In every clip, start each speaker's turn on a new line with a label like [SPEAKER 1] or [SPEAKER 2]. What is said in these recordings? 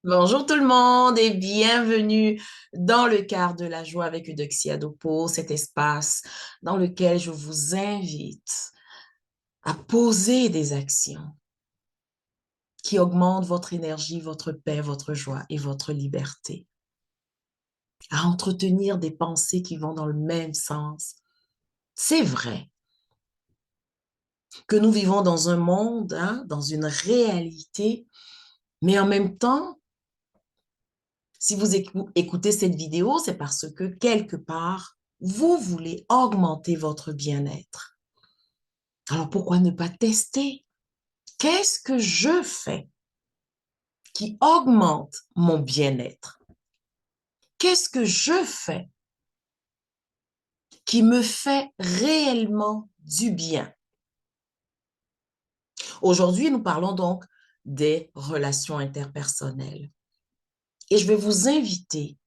[SPEAKER 1] Bonjour tout le monde et bienvenue dans le quart de la joie avec Eudoxie Adopo, cet espace dans lequel je vous invite à poser des actions qui augmentent votre énergie, votre paix, votre joie et votre liberté, à entretenir des pensées qui vont dans le même sens. C'est vrai que nous vivons dans un monde, dans une réalité, mais en même temps, si vous écoutez cette vidéo, c'est parce que quelque part, vous voulez augmenter votre bien-être. Alors pourquoi ne pas tester? Qu'est-ce que je fais qui augmente mon bien-être? Qu'est-ce que je fais qui me fait réellement du bien? Aujourd'hui, nous parlons donc des relations interpersonnelles. Et je vais vous inviter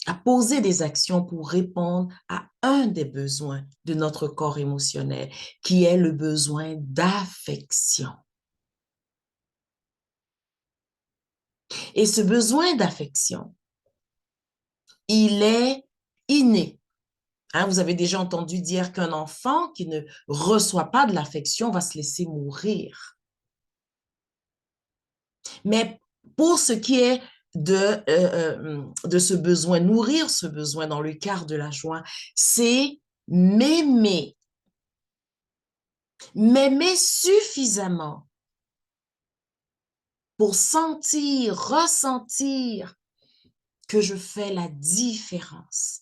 [SPEAKER 1] à poser des actions pour répondre à un des besoins de notre corps émotionnel, qui est le besoin d'affection. Et ce besoin d'affection, il est inné. Hein, vous avez déjà entendu dire qu'un enfant qui ne reçoit pas de l'affection va se laisser mourir. Mais pour ce qui est de ce besoin, nourrir ce besoin dans le quart de la joie, c'est m'aimer, m'aimer suffisamment pour sentir, ressentir que je fais la différence.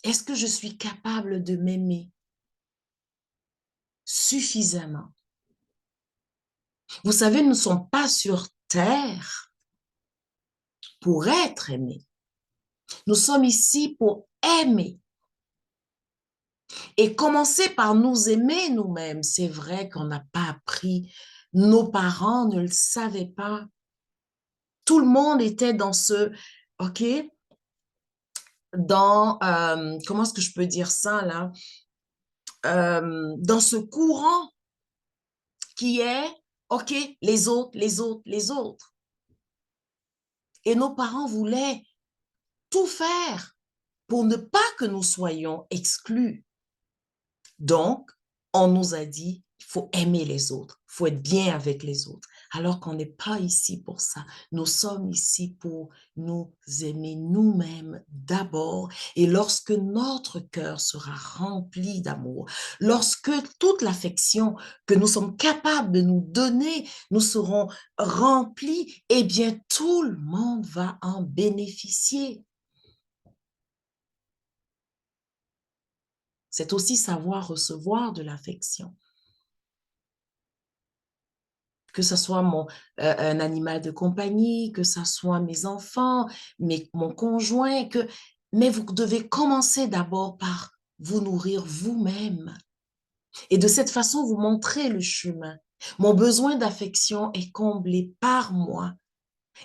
[SPEAKER 1] Est-ce que je suis capable de m'aimer suffisamment? Vous savez, nous ne sommes pas sur Terre pour être aimés. Nous sommes ici pour aimer. Et commencer par nous aimer nous-mêmes. C'est vrai qu'on n'a pas appris. Nos parents ne le savaient pas. Tout le monde était dans ce, OK, comment est-ce que je peux dire ça là? Dans ce courant qui est, OK, les autres, les autres, les autres. Et nos parents voulaient tout faire pour ne pas que nous soyons exclus. Donc, on nous a dit, il faut aimer les autres, il faut être bien avec les autres, alors qu'on n'est pas ici pour ça. Nous sommes ici pour nous aimer nous-mêmes d'abord. Et lorsque notre cœur sera rempli d'amour, lorsque toute l'affection que nous sommes capables de nous donner, nous serons remplis, eh bien, tout le monde va en bénéficier. C'est aussi savoir recevoir de l'affection. Que ce soit un animal de compagnie, que ce soit mes enfants, mon conjoint, mais vous devez commencer d'abord par vous nourrir vous-même. Et de cette façon, vous montrer le chemin. Mon besoin d'affection est comblé par moi.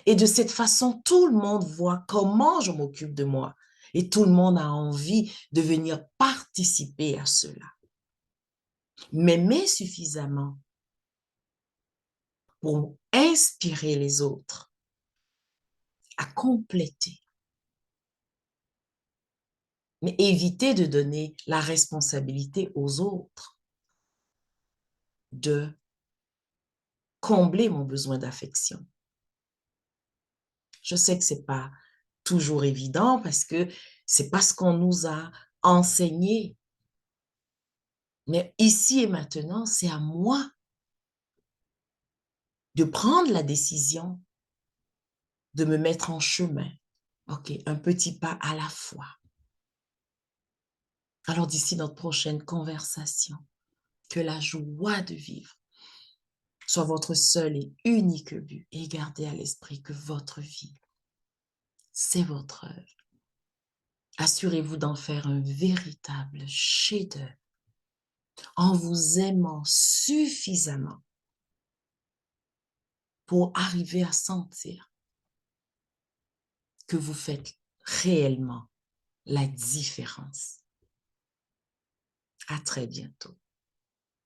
[SPEAKER 1] Et de cette façon, tout le monde voit comment je m'occupe de moi. Et tout le monde a envie de venir participer à cela. M'aimer suffisamment pour inspirer les autres à compléter, mais éviter de donner la responsabilité aux autres de combler mon besoin d'affection. Je sais que c'est pas toujours évident parce que c'est pas ce qu'on nous a enseigné. Mais ici et maintenant, c'est à moi de prendre la décision de me mettre en chemin. OK, un petit pas à la fois. Alors d'ici notre prochaine conversation, que la joie de vivre soit votre seul et unique but et gardez à l'esprit que votre vie, c'est votre œuvre. Assurez-vous d'en faire un véritable chef-d'œuvre en vous aimant suffisamment pour arriver à sentir que vous faites réellement la différence. À très bientôt.